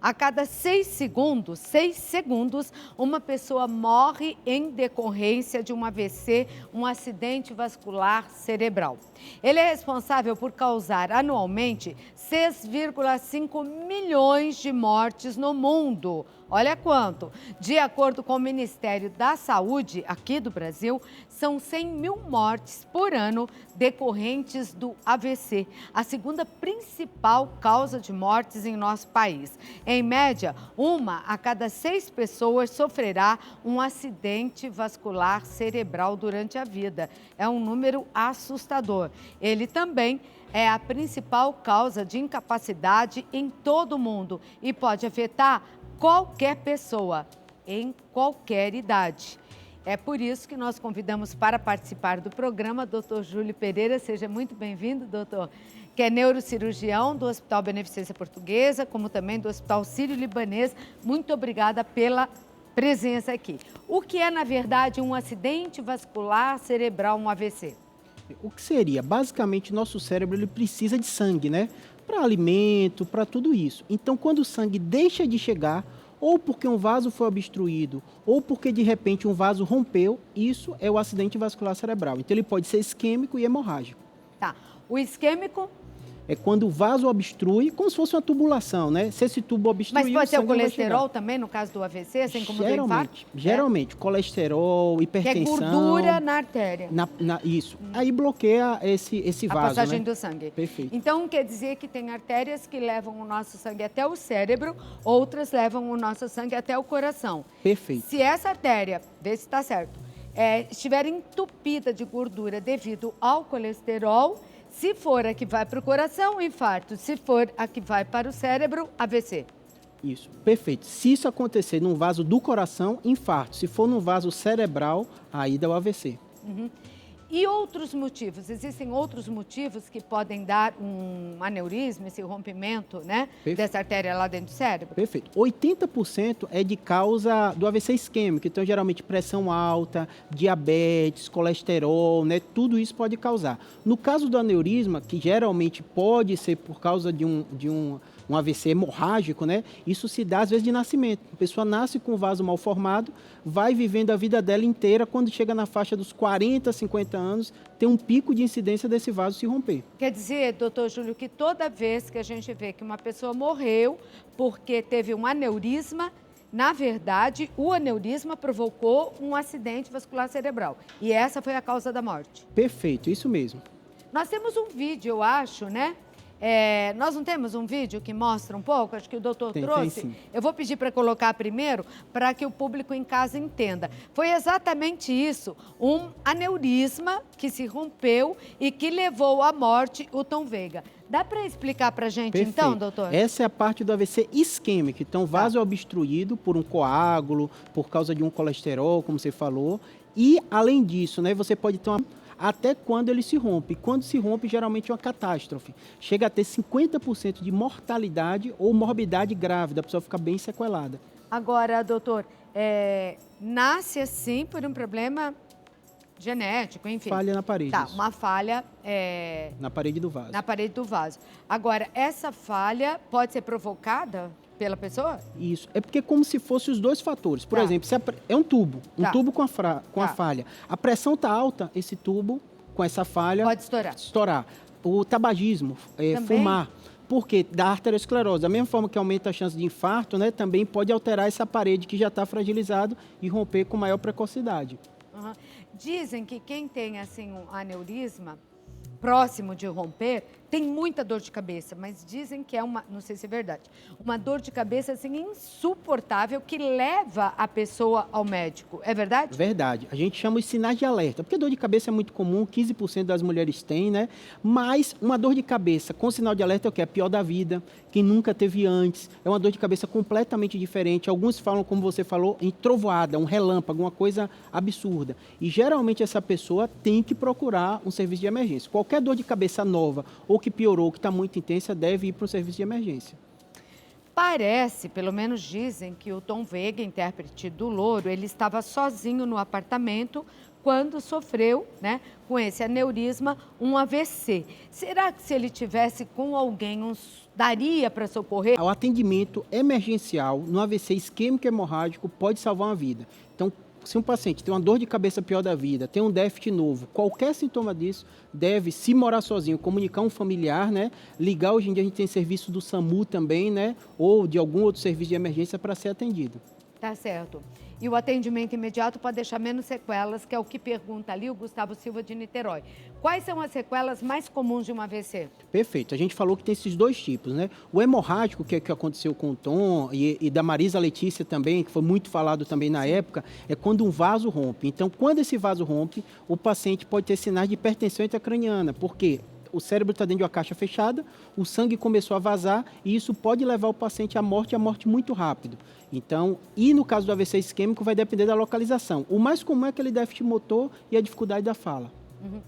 A cada 6 segundos, uma pessoa morre em decorrência de um AVC, um acidente vascular cerebral. Ele é responsável por causar anualmente 6,5 milhões de mortes no mundo. Olha quanto! De acordo com o Ministério da Saúde, aqui do Brasil, são 100 mil mortes por ano decorrentes do AVC, a segunda principal causa de mortes em nosso país. Em média, 1 a cada 6 pessoas sofrerá um acidente vascular cerebral durante a vida. É um número assustador. Ele também é a principal causa de incapacidade em todo o mundo e pode afetar qualquer pessoa, em qualquer idade. É por isso que nós convidamos para participar do programa Dr. Júlio Pereira. Seja muito bem-vindo, doutor, que é neurocirurgião do Hospital Beneficência Portuguesa, como também do Hospital Sírio-Libanês. Muito obrigada pela presença aqui. O que é, na verdade, um acidente vascular cerebral, um AVC? O que seria? Basicamente, nosso cérebro ele precisa de sangue, né? Para alimento, para tudo isso. Então, quando o sangue deixa de chegar, ou porque um vaso foi obstruído, ou porque de repente um vaso rompeu, isso é o acidente vascular cerebral. Então, ele pode ser isquêmico e hemorrágico. Tá. O isquêmico É quando o vaso obstrui, como se fosse uma tubulação, né? Se esse tubo obstruir, mas pode ser o sangue não vai colesterol chegar. também, no caso do AVC, assim como do infarto? Geralmente, colesterol, Que é hipertensão. gordura na artéria. Isso. Aí bloqueia esse A vaso, passagem né? do sangue. Perfeito. Então, quer dizer que tem artérias que levam o nosso sangue até o cérebro, outras levam o nosso sangue até o coração. Perfeito. Se essa artéria, vê se está certo, estiver entupida de gordura devido ao colesterol, se for a que vai para o coração, infarto. Se for a que vai para o cérebro, AVC. Isso, perfeito. Se isso acontecer num vaso do coração, infarto. Se for num vaso cerebral, aí dá o AVC. E outros motivos? Existem outros motivos que podem dar um aneurisma, esse rompimento, né, Perfeito. dessa artéria lá dentro do cérebro? Perfeito. 80% é de causa do AVC isquêmico. Então, geralmente, pressão alta, diabetes, colesterol, né? Tudo isso pode causar. No caso do aneurisma, que geralmente pode ser por causa de um AVC hemorrágico, né? Isso se dá às vezes de nascimento. A pessoa nasce com o vaso mal formado, vai vivendo a vida dela inteira, quando chega na faixa dos 40, 50 anos, tem um pico de incidência desse vaso se romper. Quer dizer, doutor Júlio, que toda vez que a gente vê que uma pessoa morreu porque teve um aneurisma, na verdade, o aneurisma provocou um acidente vascular cerebral. E essa foi a causa da morte. Perfeito, isso mesmo. Nós temos um vídeo, eu acho, né? Nós não temos um vídeo que mostra um pouco? Acho que o doutor trouxe. Tem sim. Eu vou pedir para colocar primeiro, para que o público em casa entenda. Foi exatamente isso, um aneurisma que se rompeu e que levou à morte o Tom Veiga. Dá para explicar para a gente, Perfeito. então, doutor? Essa é a parte do AVC isquêmico. Então, o vaso é obstruído por um coágulo, por causa de um colesterol, como você falou. E, além disso, né, você pode ter até quando ele se rompe. Quando se rompe, geralmente é uma catástrofe. Chega a ter 50% de mortalidade ou morbidade grave, a pessoa fica bem sequelada. Agora, doutor, nasce assim por um problema genético, enfim. Falha na parede. Tá, isso. uma falha Na parede do vaso. na parede do vaso. Agora, essa falha pode ser provocada pela pessoa? Isso. É porque é como se fossem os dois fatores. Por Tá. exemplo, se é um tubo Tá. com a falha. A pressão está alta, esse tubo com essa falha Pode estourar. estourar. O tabagismo, Também? fumar. Porque da arteriosclerose, da mesma forma que aumenta a chance de infarto, né, também pode alterar essa parede que já está fragilizado e romper com maior precocidade. Uhum. Dizem que quem tem assim um aneurisma próximo de romper tem muita dor de cabeça, mas dizem que é não sei se é verdade, uma dor de cabeça assim insuportável que leva a pessoa ao médico. É verdade? Verdade. A gente chama de sinais de alerta, porque dor de cabeça é muito comum, 15% das mulheres têm, né? Mas uma dor de cabeça com sinal de alerta é o que? É a pior da vida, quem nunca teve antes, é uma dor de cabeça completamente diferente. Alguns falam, como você falou, em trovoada, um relâmpago, uma coisa absurda. E geralmente essa pessoa tem que procurar um serviço de emergência. Qualquer dor de cabeça nova ou que piorou, que está muito intensa, deve ir para um serviço de emergência. Parece, pelo menos dizem, que o Tom Veiga, intérprete do Louro, ele estava sozinho no apartamento quando sofreu, né, com esse aneurisma, um AVC. Será que se ele tivesse com alguém, daria para socorrer? O atendimento emergencial no AVC isquêmico hemorrágico pode salvar uma vida. Então, se um paciente tem uma dor de cabeça pior da vida, tem um déficit novo, qualquer sintoma disso, deve, se morar sozinho, comunicar um familiar, né? Ligar, hoje em dia a gente tem serviço do SAMU também, né? Ou de algum outro serviço de emergência para ser atendido. Tá certo. E o atendimento imediato pode deixar menos sequelas, que é o que pergunta ali o Gustavo Silva de Niterói. Quais são as sequelas mais comuns de um AVC? Perfeito. A gente falou que tem esses dois tipos, né? O hemorrágico, que é o que aconteceu com o Tom e da Marisa Letícia também, que foi muito falado também na época, é quando um vaso rompe. Então, quando esse vaso rompe, o paciente pode ter sinais de hipertensão intracraniana, porque o cérebro está dentro de uma caixa fechada, o sangue começou a vazar e isso pode levar o paciente à morte muito rápido. Então, e no caso do AVC isquêmico, vai depender da localização. O mais comum é aquele déficit motor e a dificuldade da fala. Uhum.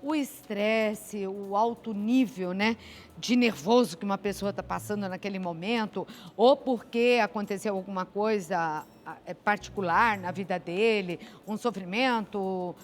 O estresse, o alto nível, né, de nervoso que uma pessoa está passando naquele momento, ou porque aconteceu alguma coisa particular na vida dele, um sofrimento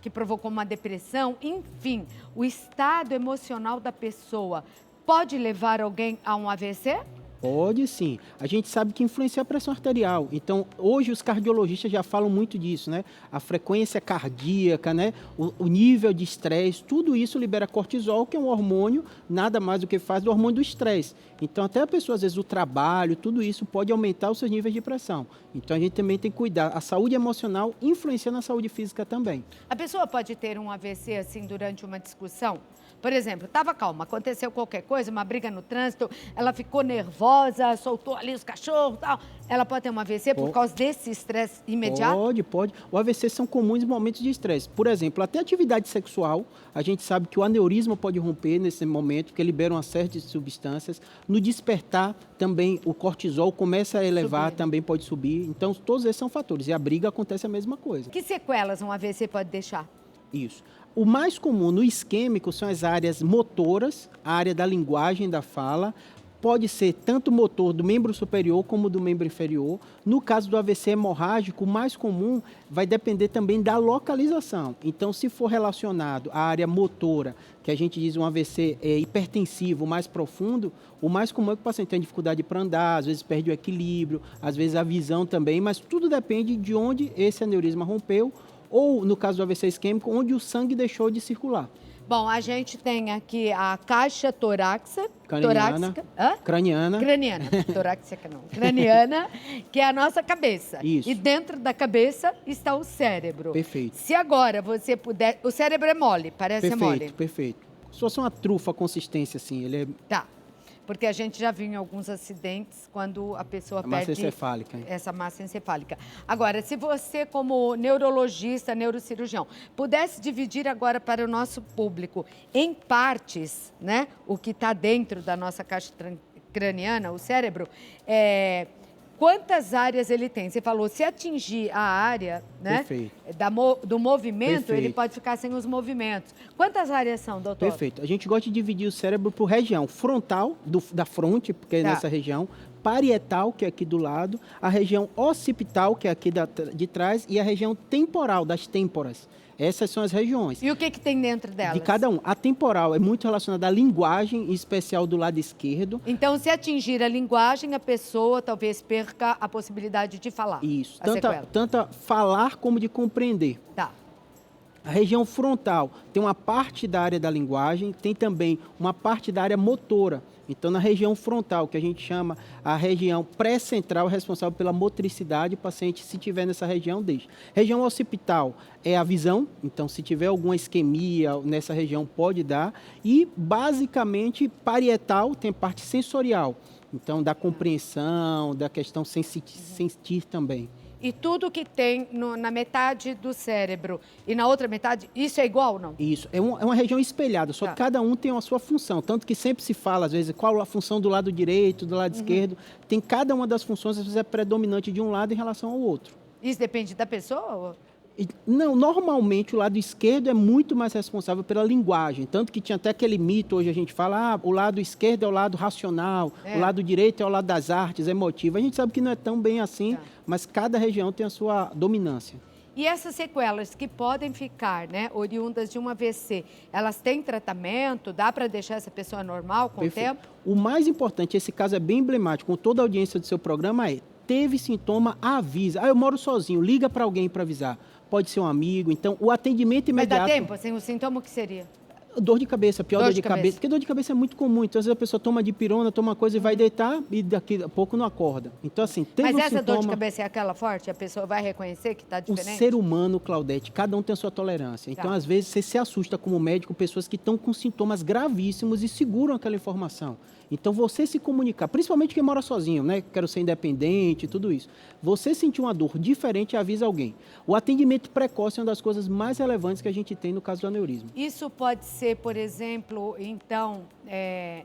que provocou uma depressão, enfim, o estado emocional da pessoa pode levar alguém a um AVC? Pode sim. A gente sabe que influencia a pressão arterial. Então, hoje os cardiologistas já falam muito disso, né? A frequência cardíaca, né? O nível de estresse, tudo isso libera cortisol, que é um hormônio, nada mais do que faz do hormônio do estresse. Então, até a pessoa, às vezes, o trabalho, tudo isso pode aumentar os seus níveis de pressão. Então, a gente também tem que cuidar. A saúde emocional influencia na saúde física também. A pessoa pode ter um AVC, assim, durante uma discussão? Por exemplo, estava calma, aconteceu qualquer coisa, uma briga no trânsito, ela ficou nervosa, soltou ali os cachorros e tal. Ela pode ter um AVC por causa desse estresse imediato? Pode. O AVC são comuns momentos de estresse. Por exemplo, até atividade sexual, a gente sabe que o aneurisma pode romper nesse momento, que libera uma série de substâncias. No despertar, também o cortisol começa a elevar, também pode subir. Então, todos esses são fatores. E a briga acontece a mesma coisa. Que sequelas um AVC pode deixar? Isso. O mais comum no isquêmico são as áreas motoras, a área da linguagem da fala. Pode ser tanto motor do membro superior como do membro inferior. No caso do AVC hemorrágico, o mais comum vai depender também da localização. Então, se for relacionado à área motora, que a gente diz um AVC hipertensivo mais profundo, o mais comum é que o paciente tenha dificuldade para andar, às vezes perde o equilíbrio, às vezes a visão também, mas tudo depende de onde esse aneurisma rompeu, ou, no caso do AVC isquêmico, onde o sangue deixou de circular. Bom, a gente tem aqui a caixa torácica. Craniana. Torácica não. Craniana, que é a nossa cabeça. Isso. E dentro da cabeça está o cérebro. Perfeito. Se agora você puder... O cérebro é mole, parece ser mole. Perfeito. Se fosse uma trufa, a consistência, assim, ele é... Tá. Porque a gente já viu em alguns acidentes quando a pessoa perde massa encefálica. Essa massa encefálica. Agora, se você, como neurologista, neurocirurgião, pudesse dividir agora para o nosso público em partes, né, o que está dentro da nossa caixa craniana, o cérebro, quantas áreas ele tem? Você falou, se atingir a área, né, do movimento, ele pode ficar sem os movimentos. Quantas áreas são, doutor? Perfeito. A gente gosta de dividir o cérebro por região. Frontal, da fronte, porque é nessa região. Parietal, que é aqui do lado. A região occipital, que é aqui de trás. E a região temporal, das têmporas. Essas são as regiões. E o que tem dentro delas? De cada um. A temporal é muito relacionada à linguagem, em especial do lado esquerdo. Então, se atingir a linguagem, a pessoa talvez perca a possibilidade de falar. Isso. Tanto falar como de compreender. Tá. A região frontal tem uma parte da área da linguagem, tem também uma parte da área motora. Então, na região frontal, que a gente chama a região pré-central, responsável pela motricidade, o paciente, se tiver nessa região, deixa. Região occipital é a visão, então, se tiver alguma isquemia nessa região, pode dar. E, basicamente, parietal tem parte sensorial, então, da compreensão, da questão sentir também. E tudo que tem na metade do cérebro e na outra metade, isso é igual ou não? Isso, é uma região espelhada, só que cada um tem a sua função. Tanto que sempre se fala, às vezes, qual a função do lado direito, do lado esquerdo. Tem cada uma das funções, às vezes, é predominante de um lado em relação ao outro. Isso depende da pessoa? Não, normalmente o lado esquerdo é muito mais responsável pela linguagem. Tanto que tinha até aquele mito, hoje a gente fala, o lado esquerdo é o lado racional, o lado direito é o lado das artes, emotivo. A gente sabe que não é tão bem assim, mas cada região tem a sua dominância. E essas sequelas que podem ficar, né, oriundas de um AVC, elas têm tratamento? Dá para deixar essa pessoa normal com Perfeito. o tempo? O mais importante, esse caso é bem emblemático, com toda a audiência do seu programa, teve sintoma, avisa. Eu moro sozinho, liga para alguém para avisar. Pode ser um amigo, então o atendimento imediato... Mas dá tempo, assim, o sintoma o que seria? Dor de cabeça, pior dor de cabeça. Porque dor de cabeça é muito comum. Então, às vezes a pessoa toma dipirona, toma uma coisa e vai deitar e daqui a pouco não acorda. Então, assim, teve Mas essa sintoma... dor de cabeça é aquela forte? A pessoa vai reconhecer que está diferente? O ser humano, Claudete, cada um tem a sua tolerância. Então, às vezes, você se assusta como médico, pessoas que estão com sintomas gravíssimos e seguram aquela informação. Então, você se comunicar, principalmente quem mora sozinho, né? Quero ser independente, tudo isso. Você sentir uma dor diferente, avisa alguém. O atendimento precoce é uma das coisas mais relevantes que a gente tem no caso do aneurisma. Isso pode ser, por exemplo, então,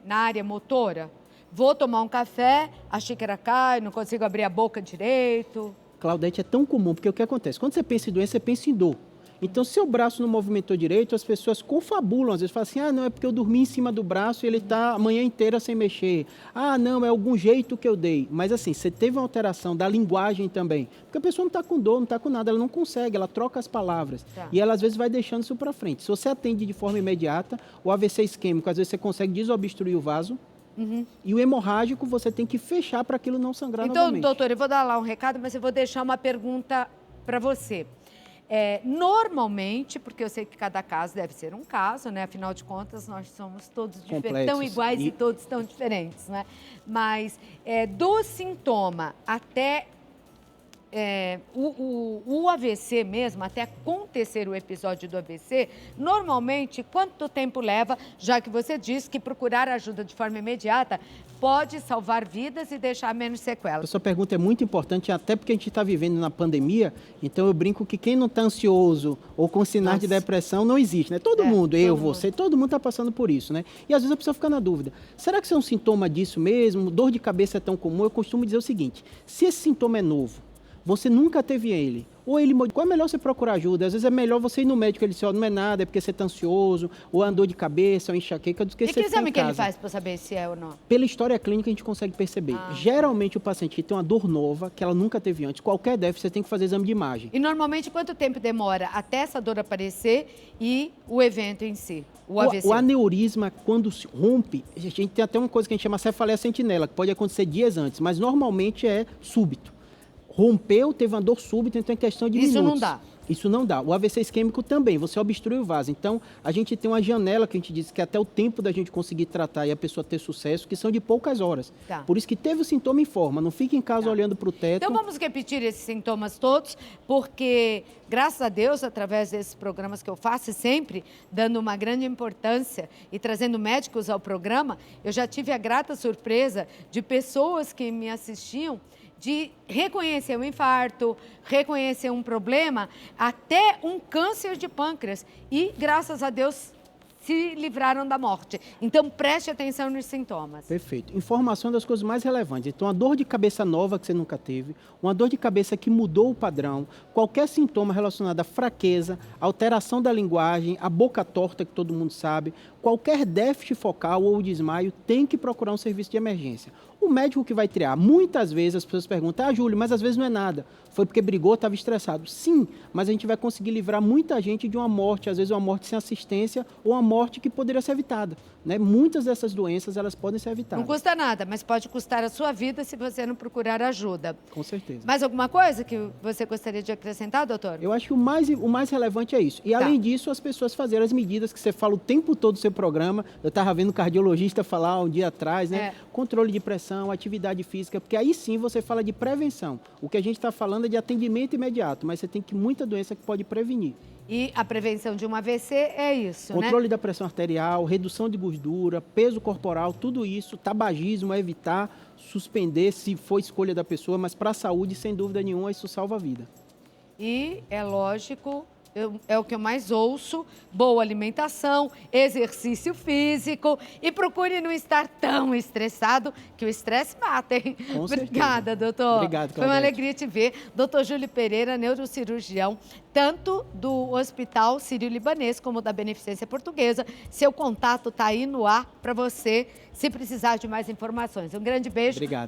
na área motora? Vou tomar um café, a xícara cai, não consigo abrir a boca direito. Claudete, é tão comum, porque o que acontece? Quando você pensa em doença, você pensa em dor. Então, se o braço não movimentou direito, as pessoas confabulam, às vezes falam assim, não, é porque eu dormi em cima do braço e ele está a manhã inteira sem mexer. Não, é algum jeito que eu dei. Mas assim, você teve uma alteração da linguagem também. Porque a pessoa não está com dor, não está com nada, ela não consegue, ela troca as palavras. Tá. E ela, às vezes, vai deixando isso para frente. Se você atende de forma imediata, o AVC isquêmico, às vezes você consegue desobstruir o vaso. E o hemorrágico, você tem que fechar para aquilo não sangrar novamente. Então, doutor, eu vou dar lá um recado, mas eu vou deixar uma pergunta para você. Normalmente, porque eu sei que cada caso deve ser um caso, né? Afinal de contas, nós somos todos tão iguais e todos tão diferentes, né? Mas do sintoma até o AVC mesmo, até acontecer o episódio do AVC, normalmente, quanto tempo leva, já que você disse que procurar ajuda de forma imediata pode salvar vidas e deixar menos sequelas? A sua pergunta é muito importante, até porque a gente está vivendo na pandemia, então eu brinco que quem não está ansioso ou com sinais de depressão não existe, né? Todo mundo, você, todo mundo está passando por isso, né? E às vezes a pessoa fica na dúvida, será que isso é um sintoma disso mesmo? Dor de cabeça é tão comum? Eu costumo dizer o seguinte, se esse sintoma é novo, você nunca teve ele, ou ele modificou, é melhor você procurar ajuda. Às vezes é melhor você ir no médico e ele diz, não é nada, é porque você está ansioso, ou andou de cabeça, ou enxaqueca, do que você ficar em casa. E que exame que ele faz para saber se é ou não? Pela história clínica a gente consegue perceber. Geralmente o paciente que tem uma dor nova, que ela nunca teve antes, qualquer déficit, você tem que fazer exame de imagem. E normalmente quanto tempo demora até essa dor aparecer e o evento em si? O AVC. O aneurisma, quando se rompe, a gente tem até uma coisa que a gente chama cefaleia sentinela, que pode acontecer dias antes, mas normalmente é súbito. Rompeu, teve uma dor súbita, então é questão de minutos. Isso não dá? Isso não dá. O AVC isquêmico também, você obstrui o vaso. Então, a gente tem uma janela que a gente diz que até o tempo da gente conseguir tratar e a pessoa ter sucesso, que são de poucas horas. Tá. Por isso que teve o sintoma, informa, não fique em casa olhando para o teto. Então, vamos repetir esses sintomas todos, porque, graças a Deus, através desses programas que eu faço sempre, dando uma grande importância e trazendo médicos ao programa, eu já tive a grata surpresa de pessoas que me assistiam de reconhecer um infarto, reconhecer um problema, até um câncer de pâncreas. E, graças a Deus, se livraram da morte. Então, preste atenção nos sintomas. Perfeito. Informação das coisas mais relevantes. Então, uma dor de cabeça nova que você nunca teve, uma dor de cabeça que mudou o padrão, qualquer sintoma relacionado à fraqueza, alteração da linguagem, a boca torta, que todo mundo sabe, qualquer déficit focal ou desmaio, tem que procurar um serviço de emergência. O médico que vai triar, muitas vezes as pessoas perguntam, Júlio, mas às vezes não é nada, foi porque brigou, estava estressado. Sim, mas a gente vai conseguir livrar muita gente de uma morte, às vezes uma morte sem assistência ou uma morte que poderia ser evitada. Né? Muitas dessas doenças, elas podem ser evitadas. Não custa nada, mas pode custar a sua vida se você não procurar ajuda. Com certeza. Mais alguma coisa que você gostaria de acrescentar, doutor? Eu acho que o mais relevante é isso. E além disso, as pessoas fazerem as medidas que você fala o tempo todo do seu programa. Eu estava vendo um cardiologista falar um dia atrás, né? Controle de pressão, atividade física, porque aí sim você fala de prevenção. O que a gente está falando é de atendimento imediato, mas você tem que muita doença que pode prevenir. E a prevenção de um AVC é isso, Controle da pressão arterial, redução de gordura, peso corporal, tudo isso, tabagismo, evitar, suspender se for escolha da pessoa, mas para a saúde, sem dúvida nenhuma, isso salva a vida. E é lógico, é o que eu mais ouço, boa alimentação, exercício físico e procure não estar tão estressado, que o estresse mata, hein? Com certeza. Obrigada, doutor. Obrigado, Claudete. Foi uma alegria te ver. Doutor Júlio Pereira, neurocirurgião, tanto do Hospital Sírio-Libanês como da Beneficência Portuguesa. Seu contato está aí no ar para você, se precisar de mais informações. Um grande beijo. Obrigado.